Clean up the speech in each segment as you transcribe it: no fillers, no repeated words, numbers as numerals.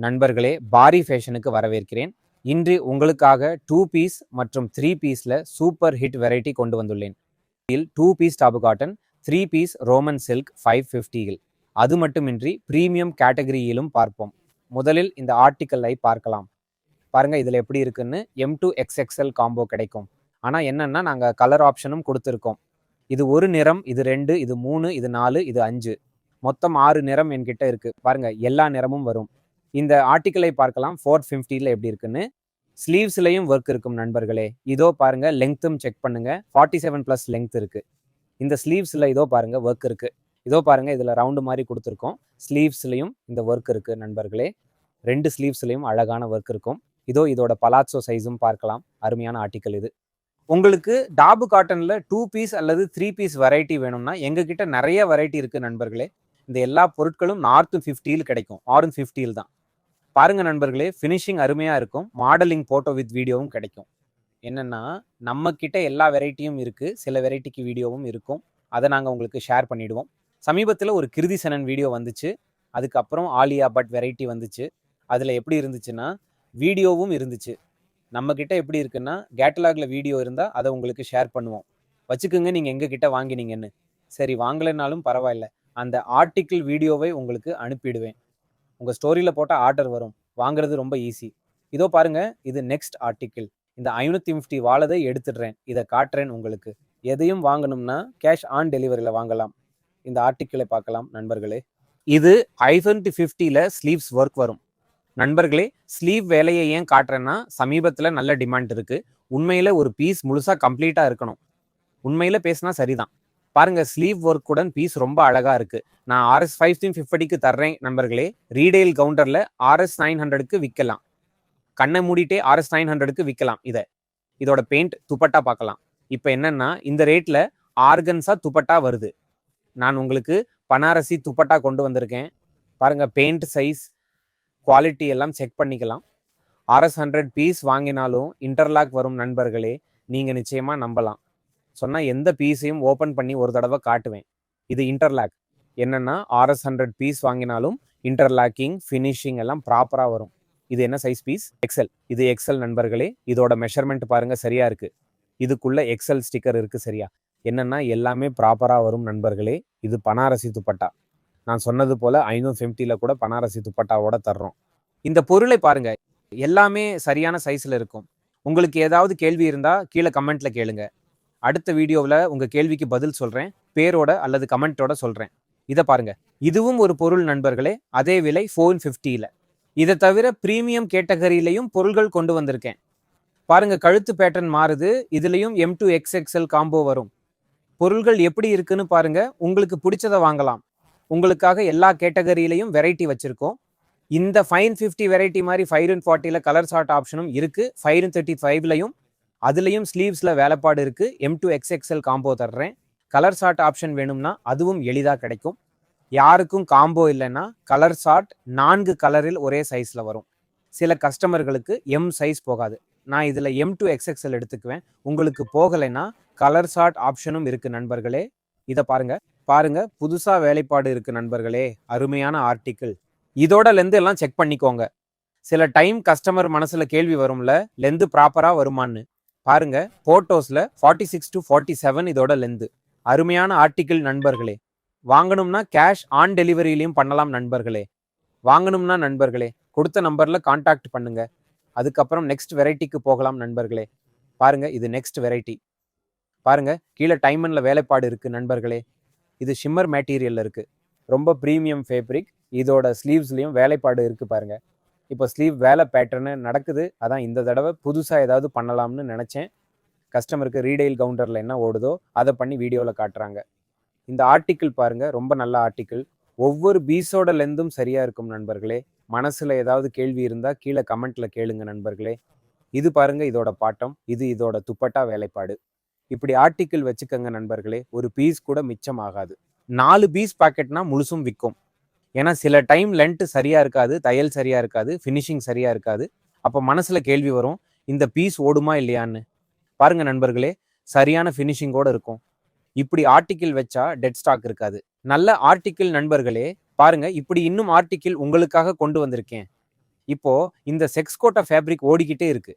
நண்பர்களே, பாரி ஃபேஷனுக்கு வரவேற்கிறேன். இன்று உங்களுக்காக 2 பீஸ் மற்றும் 3 பீஸ்ல சூப்பர் ஹிட் வெரைட்டி கொண்டு வந்துள்ளேன். 2 பீஸ் டாபு காட்டன், 3 பீஸ் ரோமன் சில்க் 550 அது மட்டுமின்றி பிரீமியம் கேட்டகரியிலும் பார்ப்போம். முதலில் இந்த ஆர்டிக்கலை பார்க்கலாம். பாருங்க இதில் எப்படி இருக்குன்னு. M2 XXL காம்போ கிடைக்கும். ஆனால் என்னன்னா நாங்கள் கலர் ஆப்ஷனும் கொடுத்துருக்கோம். இது ஒரு நிறம், இது 2, இது 3, இது 4, இது 5, மொத்தம் 6 நிறம் என்கிட்ட இருக்கு. பாருங்க எல்லா நிறமும் வரும். இந்த ஆர்டிக்கலை பார்க்கலாம் 450 எப்படி இருக்குன்னு. ஸ்லீவ்ஸ்லையும் ஒர்க் இருக்கும் நண்பர்களே. இதோ பாருங்க, லெங்க்த்தும் செக் பண்ணுங்க. 47+ லெங்க்த் இருக்கு. இந்த ஸ்லீவ்ஸ்ல இதோ பாருங்க ஒர்க் இருக்கு. இதோ பாருங்க இதுல ரவுண்டு மாதிரி கொடுத்துருக்கோம். ஸ்லீவ்ஸ்லையும் இந்த ஒர்க் இருக்கு நண்பர்களே. 2 ஸ்லீவ்ஸ்லையும் அழகான ஒர்க் இருக்கும். இதோ இதோட பலாட்சோ சைஸும் பார்க்கலாம். அருமையான ஆர்டிக்கல் இது. உங்களுக்கு டாபு காட்டன்ல 2 பீஸ் அல்லது 3 பீஸ் வெரைட்டி வேணும்னா எங்ககிட்ட நிறைய வெரைட்டி இருக்கு நண்பர்களே. இந்த எல்லா பொருட்களும் நார்த் 50 கிடைக்கும். ஆரஞ்ச் 50 தான். பாருங்க நண்பர்களே, ஃபினிஷிங் அருமையா இருக்கும். மாடலிங் போட்டோ வித் வீடியோவும் கிடைக்கும். என்னன்னா நம்ம கிட்ட எல்லா வெரைட்டியும் இருக்கு. சில வெரைட்டிக்கு வீடியோவும் இருக்கும். அதை நாங்கள் உங்களுக்கு ஷேர் பண்ணிடுவோம். சமீபத்தில் ஒரு கிருதி சனன் வீடியோ வந்துச்சு. அதுக்கப்புறம் ஆலியா பட் வெரைட்டி வந்துச்சு. அதில் எப்படி இருந்துச்சுன்னா வீடியோவும் இருந்துச்சு. நம்ம கிட்ட எப்படி இருக்குன்னா கேட்டலாக்ல வீடியோ இருந்தால் அதை உங்களுக்கு ஷேர் பண்ணுவோம். வச்சுக்கோங்க நீங்கள் எங்ககிட்ட வாங்கினீங்கன்னு. சரி, வாங்கலைனாலும் பரவாயில்ல, அந்த ஆர்டிக்கிள் வீடியோவை உங்களுக்கு அனுப்பிடுவேன். உங்கள் ஸ்டோரியில் போட்டால் ஆர்டர் வரும். வாங்குறது ரொம்ப ஈஸி. இதோ பாருங்க, இது நெக்ஸ்ட் ஆர்டிக்கிள். இந்த 550 வாழதை எடுத்துடுறேன். இதை காட்டுறேன் உங்களுக்கு. எதையும் வாங்கணும்னா கேஷ் ஆன் டெலிவரியில் வாங்கலாம். இந்த ஆர்டிக்கிளை பார்க்கலாம் நண்பர்களே. இது 550ல ஸ்லீவ்ஸ் ஒர்க் வரும். நண்பர்களே, ஸ்லீவ் வேலையை ஏன் காட்டுறேன்னா சமீபத்தில் நல்ல டிமாண்ட் இருக்கு. உண்மையில ஒரு பீஸ் முழுசாக கம்ப்ளீட்டாக இருக்கணும். உண்மையில பேசினா சரிதான். பாருங்க, ஸ்லீவ் ஒர்க்குடன் பீஸ் ரொம்ப அழகா இருக்கு. நான் RS 1550க்கு தர்றேன் நண்பர்களே. ரீடெயில் கவுண்டர்ல RS 900க்கு விற்கலாம். கண்ணை மூடிட்டே RS 900க்கு விற்கலாம். இதோட பெயிண்ட் துப்பட்டா பார்க்கலாம். இப்போ என்னன்னா இந்த ரேட்ல ஆர்கன்ஸா துப்பட்டா வருது. நான் உங்களுக்கு பனாரசி துப்பட்டா கொண்டு வந்திருக்கேன். பாருங்க, பெயிண்ட் சைஸ், குவாலிட்டி எல்லாம் செக் பண்ணிக்கலாம். RS 100 பீஸ் வாங்கினாலும் இன்டர்லாக் வரும் நண்பர்களே. நீங்க நிச்சயமா நம்பலாம். சொன்னா எந்த பீஸையும் ஓப்பன் பண்ணி ஒரு தடவை காட்டுவேன். இது இன்டர்லாக். என்னன்னா RS 100 பீஸ் வாங்கினாலும் இன்டர்லாக்கிங், ஃபினிஷிங் எல்லாம் ப்ராப்பராக வரும். இது என்ன சைஸ் பீஸ்? எக்ஸல். இது எக்ஸல் நண்பர்களே. இதோட மெஷர்மெண்ட் பாருங்க, சரியா இருக்கு. இதுக்குள்ள எக்ஸல் ஸ்டிக்கர் இருக்கு. சரியா? என்னன்னா எல்லாமே ப்ராப்பராக வரும் நண்பர்களே. இது பனாரசி துப்பட்டா. நான் சொன்னது போல 550ல கூட பனாரசி துப்பட்டாவோட தர்றோம். இந்த பொருளை பாருங்க, எல்லாமே சரியான சைஸ்ல இருக்கும். உங்களுக்கு ஏதாவது கேள்வி இருந்தா கீழே கமெண்ட்ல கேளுங்க. அடுத்த வீடியோவில் உங்கள் கேள்விக்கு பதில் சொல்கிறேன். பேரோட அல்லது கமெண்ட்டோட சொல்கிறேன். இதை பாருங்க, இதுவும் ஒரு பொருள் நண்பர்களே. அதே விலை 450ல. இதை தவிர ப்ரீமியம் கேட்டகரியிலையும் பொருள்கள் கொண்டு வந்திருக்கேன். பாருங்க, கழுத்து பேட்டர்ன் மாறுது. இதுலேயும் M2 XXL காம்போ வரும். பொருள்கள் எப்படி இருக்குன்னு பாருங்க. உங்களுக்கு பிடிச்சதை வாங்கலாம். உங்களுக்காக எல்லா கேட்டகரியிலையும் வெரைட்டி வச்சிருக்கோம். இந்த 550 வெரைட்டி மாதிரி 540ல கலர் சார்ட் ஆப்ஷனும் இருக்கு. 535லையும் அதுலேயும் ஸ்லீவ்ஸில் வேலைப்பாடு இருக்குது. M2 XXL காம்போ தர்றேன். கலர் சார்ட் ஆப்ஷன் வேணும்னா அதுவும் எளிதாக கிடைக்கும். யாருக்கும் காம்போ இல்லைன்னா கலர் சார்ட் 4 கலரில் ஒரே சைஸில் வரும். சில கஸ்டமர்களுக்கு M சைஸ் போகாது. நான் இதில் M2 XXL எடுத்துக்குவேன். உங்களுக்கு போகலைன்னா கலர் சார்ட் ஆப்ஷனும் இருக்குது நண்பர்களே. இதை பாருங்க, புதுசாக வேலைப்பாடு இருக்குது நண்பர்களே. அருமையான ஆர்டிக்கிள். இதோட லென்த் எல்லாம் செக் பண்ணிக்கோங்க. சில டைம் கஸ்டமர் மனசில் கேள்வி வரும்ல, லென்த் ப்ராப்பராக வருமானு. பாருங்க, போட்டோஸ்ல 46 to 47 இதோட லென்த். அருமையான ஆர்டிக்கிள் நண்பர்களே. வாங்கணும்னா கேஷ் ஆன் டெலிவரியிலையும் பண்ணலாம் நண்பர்களே. வாங்கணும்னா நண்பர்களே கொடுத்த நம்பர்ல கான்டாக்ட் பண்ணுங்க. அதுக்கப்புறம் நெக்ஸ்ட் வெரைட்டிக்கு போகலாம் நண்பர்களே. பாருங்க, இது நெக்ஸ்ட் வெரைட்டி. பாருங்க, கீழே டைமண்ட்ல வேலைப்பாடு இருக்கு நண்பர்களே. இது ஷிம்மர் மெட்டீரியல்ல இருக்கு. ரொம்ப ப்ரீமியம் ஃபேப்ரிக். இதோட ஸ்லீவ்ஸ்லயும் வேலைப்பாடு இருக்கு பாருங்க. இப்போ ஸ்லீவ் வேலை பேட்டர்னு நடக்குது. அதான் இந்த தடவை புதுசாக ஏதாவது பண்ணலாம்னு நினச்சேன். கஸ்டமருக்கு ரீடெயில் கவுண்டரில் என்ன ஓடுதோ அதை பண்ணி வீடியோவில் காட்டுறாங்க. இந்த ஆர்டிக்கிள் பாருங்கள், ரொம்ப நல்ல ஆர்டிக்கிள். ஒவ்வொரு பீஸோட லென்த்தும் சரியாக இருக்கும் நண்பர்களே. மனசில் ஏதாவது கேள்வி இருந்தால் கீழே கமெண்ட்டில் கேளுங்க நண்பர்களே. இது பாருங்கள், இதோட பாட்டம். இது இதோட துப்பட்டா வேலைப்பாடு. இப்படி ஆர்டிக்கிள் வச்சுக்கோங்க நண்பர்களே. ஒரு பீஸ் கூட மிச்சம் ஆகாது. 4 பீஸ் பாக்கெட்னா முழுசும் விற்கும். ஏன்னா சில டைம் லென்த் சரியா இருக்காது, தையல் சரியா இருக்காது, ஃபினிஷிங் சரியா இருக்காது. அப்போ மனசுல கேள்வி வரும், இந்த பீஸ் ஓடுமா இல்லையான்னு. பாருங்க நண்பர்களே, சரியான ஃபினிஷிங்கோட இருக்கும். இப்படி ஆர்டிக்கிள் வச்சா டெட் ஸ்டாக் இருக்காது. நல்ல ஆர்டிக்கிள் நண்பர்களே. பாருங்க, இப்படி இன்னும் ஆர்டிக்கிள் உங்களுக்காக கொண்டு வந்திருக்கேன். இப்போ இந்த செக்ஸ் கோட்டா ஃபேப்ரிக் ஓடிக்கிட்டே இருக்கு.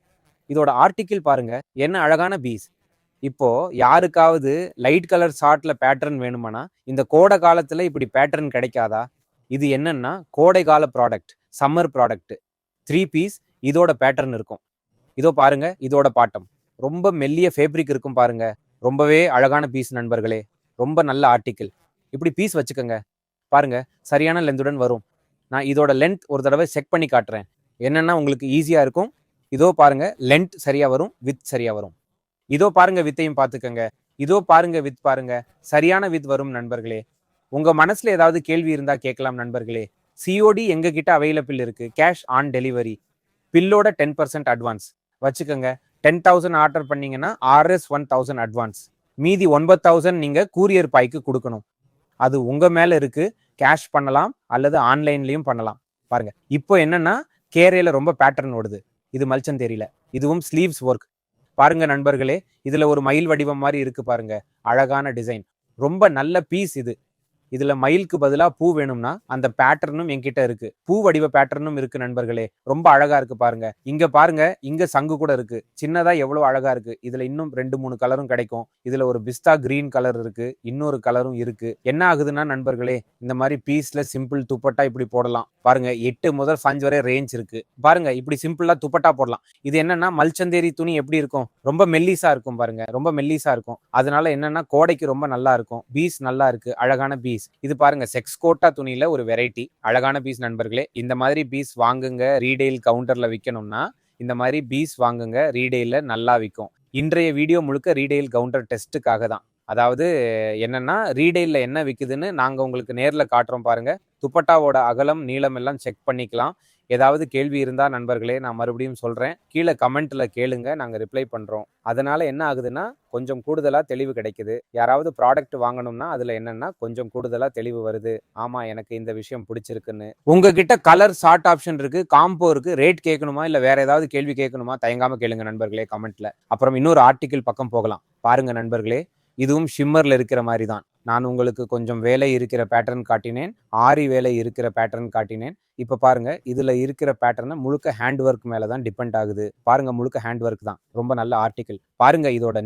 இதோட ஆர்டிக்கிள் பாருங்க, என்ன அழகான பீஸ். இப்போ யாருக்காவது லைட் கலர் ஷார்ட்ல பேட்டர்ன் வேணுமானா இந்த கோடை காலத்துல இப்படி பேட்டர்ன் கிடைக்காதா? இது என்னன்னா கோடை கால ப்ராடக்ட், சம்மர் ப்ராடக்ட். 3 பீஸ் இதோட பேட்டர்ன் இருக்கும். இதோ பாருங்க, இதோட பாட்டம் ரொம்ப மெல்லிய ஃபேப்ரிக் இருக்கும் பாருங்க. ரொம்பவே அழகான பீஸ் நண்பர்களே. ரொம்ப நல்ல ஆர்டிக்கிள். இப்படி பீஸ் வச்சுக்கோங்க. பாருங்க, சரியான லென்த்துடன் வரும். நான் இதோட லென்த் ஒரு தடவை செக் பண்ணி காட்டுறேன். என்னன்னா உங்களுக்கு ஈஸியா இருக்கும். இதோ பாருங்க, லென்த் சரியா வரும், வித் சரியா வரும். இதோ பாருங்க, வித்தையும் பார்த்துக்கங்க. இதோ பாருங்க, வித் பாருங்க, சரியான வித் வரும் நண்பர்களே. உங்க மனசுல ஏதாவது கேள்வி இருந்தா கேட்கலாம் நண்பர்களே. சிஓடி எங்க கிட்ட அவைலபிள் இருக்கு. Cash on delivery. பில்லோட 10% அட்வான்ஸ் வச்சுக்கோங்க. 10,000 ஆர்டர் பண்ணீங்கன்னா RS 1,000 அட்வான்ஸ். மீதி 9,000 நீங்க கூரியர் பாய்க்கு கொடுக்கணும். அது உங்க மேல இருக்கு. கேஷ் பண்ணலாம் அல்லது ஆன்லைன்லயும் பண்ணலாம். பாருங்க, இப்போ என்னன்னா கேரேல ரொம்ப பேட்டர்ன் ஓடுது. இது மல்ச்சன் தெரியல. இதுவும் ஸ்லீவ்ஸ் ஒர்க். பாருங்க நண்பர்களே, இதுல ஒரு மயில் வடிவம் மாதிரி இருக்கு பாருங்க. அழகான டிசைன். ரொம்ப நல்ல பீஸ் இது. இதுல மயிலுக்கு பதிலா பூ வேணும்னா அந்த பேட்டர்னும் என்கிட்ட இருக்கு. பூ வடிவ பேட்டர்னும் இருக்கு நண்பர்களே. ரொம்ப அழகா இருக்கு பாருங்க. இங்க பாருங்க, இங்க சங்கு கூட இருக்கு. சின்னதா எவ்வளவு அழகா இருக்கு. இதுல இன்னும் 2-3 கலரும் கிடைக்கும். இதுல ஒரு பிஸ்தா கிரீன் கலர் இருக்கு. இன்னொரு கலரும் இருக்கு. என்ன ஆகுதுன்னா நண்பர்களே, இந்த மாதிரி பீஸ்ல சிம்பிள் துப்பட்டா இப்படி போடலாம். பாருங்க, 8 முதல் 5 வரை ரேஞ்ச் இருக்கு. பாருங்க, இப்படி சிம்பிளா துப்பட்டா போடலாம். இது என்னன்னா மல்ச்சந்தேரி துணி எப்படி இருக்கும், ரொம்ப மெல்லிசா இருக்கும் பாருங்க. ரொம்ப மெல்லிசா இருக்கும். அதனால என்னன்னா கோடைக்கு ரொம்ப நல்லா இருக்கும். பீஸ் நல்லா இருக்கு. அழகான பீஸ். இது பாருங்க, செக்ஸ் கோட்டா துணியில ஒரு வெரைட்டி. அழகான பீஸ் நண்பர்களே. இந்த மாதிரி பீஸ் வாங்குங்க. ரீடெயில் கவுண்டர்ல விற்கணும்னா இந்த மாதிரி பீஸ் வாங்குங்க. ரீடெயில நல்லா விற்கும். இன்றைய வீடியோ முழுக்க ரீடெயில் கவுண்டர் டெஸ்ட்டுக்காக தான். அதாவது என்னன்னா ரீடெயில என்ன விற்குதுன்னு நாங்க உங்களுக்கு நேர்ல காட்டுறோம் பாருங்க. துப்பட்டாவோட அகலம் நீளம் எல்லாம் செக் பண்ணிக்கலாம். ஏதாவது கேள்வி இருந்தா நண்பர்களே, நான் மறுபடியும் சொல்றேன், கீழே கமெண்ட்ல கேளுங்க, நாங்க ரிப்ளை பண்றோம். அதனால என்ன ஆகுதுன்னா கொஞ்சம் கூடுதலா தெளிவு கிடைக்குது. யாராவது ப்ராடக்ட் வாங்கணும்னா அதுல என்னன்னா கொஞ்சம் கூடுதலா தெளிவு வருது. ஆமா, எனக்கு இந்த விஷயம் பிடிச்சிருக்குன்னு. உங்ககிட்ட கலர் ஷார்ட் ஆப்ஷன் இருக்கு, காம்போ இருக்கு. ரேட் கேட்கணுமா இல்ல வேற ஏதாவது கேள்வி கேட்கணுமா தயங்காம கேளுங்க நண்பர்களே கமெண்ட்ல. அப்புறம் இன்னொரு ஆர்டிக்கிள் பக்கம் போகலாம். பாருங்க நண்பர்களே, இதுவும் ஷிம்மர்ல இருக்கிற மாதிரி தான். நான் உங்களுக்கு கொஞ்சம் வேலை இருக்கிற பேட்டர்ன் காட்டினேன், ஆரி வேலை இருக்கிற பேட்டர்ன் காட்டினேன். இப்ப பாருங்க, இதுல இருக்கிற பேட்டர்ன் முழுக்க ஹேண்ட் ஒர்க் மேலதான் டிபெண்ட் ஆகுது. பாருங்க, முழுக்க ஹேண்ட் ஒர்க் தான். ரொம்ப நல்ல ஆர்டிக்கிள். பாருங்க, இதோட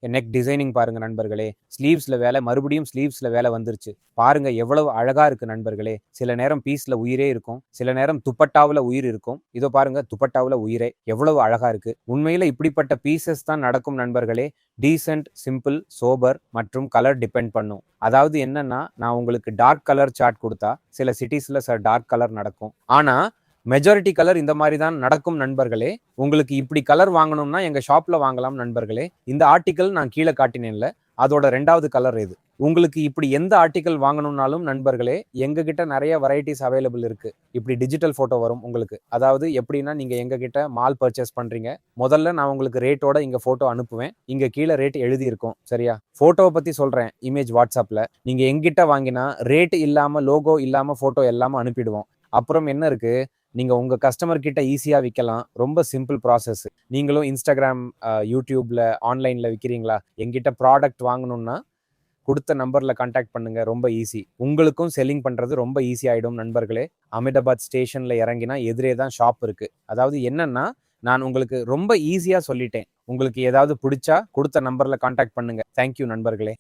நெக் டிசைனிங் பாருங்க நண்பர்களே. ஸ்லீவ்ஸ்ல வேலை, மறுபடியும் ஸ்லீவ்ஸ்ல வேலை வந்துருச்சு. பாருங்க எவ்வளவு அழகா இருக்கு நண்பர்களே. சில நேரம் பீஸ்ல உயிரே இருக்கும், சில நேரம் துப்பட்டாவுல உயிர் இருக்கும். இதோ பாருங்க, துப்பட்டாவுல உயிரே. எவ்வளவு அழகா இருக்கு. உண்மையில இப்படிப்பட்ட பீசஸ் தான் நடக்கும் நண்பர்களே. டீசென்ட், சிம்பிள், சோபர் மற்றும் கலர் டிபெண்ட் பண்ணும். அதாவது என்னன்னா, நான் உங்களுக்கு டார்க் கலர் சார்ட் கொடுத்தா சில சிட்டிஸ்ல டார்க் கலர் நடக்கும். ஆனா மெஜாரிட்டி கலர் இந்த மாதிரி தான் நடக்கும் நண்பர்களே. உங்களுக்கு இப்படி கலர் வாங்கணும்னா எங்க ஷாப்ல வாங்கலாம் நண்பர்களே. இந்த ஆர்டிக்கல் நான் கீழே காட்டினேன்ல, அதோட 2வது கலர் இது. உங்களுக்கு இப்படி எந்த ஆர்டிக்கல் வாங்கணும்னாலும் நண்பர்களே, எங்க கிட்ட நிறைய வெரைட்டிஸ் அவைலபிள் இருக்கு. இப்படி டிஜிட்டல் போட்டோ வரும் உங்களுக்கு. அதாவது எப்படின்னா, நீங்க எங்க கிட்ட மால் பர்ச்சேஸ் பண்றீங்க, முதல்ல நான் உங்களுக்கு ரேட்டோட இங்க போட்டோ அனுப்புவேன். இங்க கீழே ரேட் எழுதி இருக்கும். சரியா? போட்டோவை பத்தி சொல்றேன். இமேஜ் வாட்ஸ்அப்ல நீங்க எங்கிட்ட வாங்கினா ரேட் இல்லாம, லோகோ இல்லாம போட்டோ எல்லாமே அனுப்பிடுவோம். அப்புறம் என்ன இருக்கு, நீங்க உங்க கஸ்டமர் கிட்ட ஈஸியா விற்கலாம். ரொம்ப சிம்பிள் ப்ராசஸ். நீங்களும் இன்ஸ்டாகிராம், யூடியூப்ல, ஆன்லைன்ல விற்கிறீங்களா, எங்கிட்ட ப்ராடக்ட் வாங்கணும்னா கொடுத்த நம்பர்ல கான்டாக்ட் பண்ணுங்க. ரொம்ப ஈஸி. உங்களுக்கும் செல்லிங் பண்றது ரொம்ப ஈஸி ஆயிடும் நண்பர்களே. அமிதாபாத் ஸ்டேஷன்ல இறங்கினா எதிரே தான் ஷாப் இருக்கு. அதாவது என்னன்னா, நான் உங்களுக்கு ரொம்ப ஈஸியா சொல்லிட்டேன். உங்களுக்கு ஏதாவது பிடிச்சா கொடுத்த நம்பர்ல கான்டாக்ட் பண்ணுங்க. தேங்க்யூ நண்பர்களே.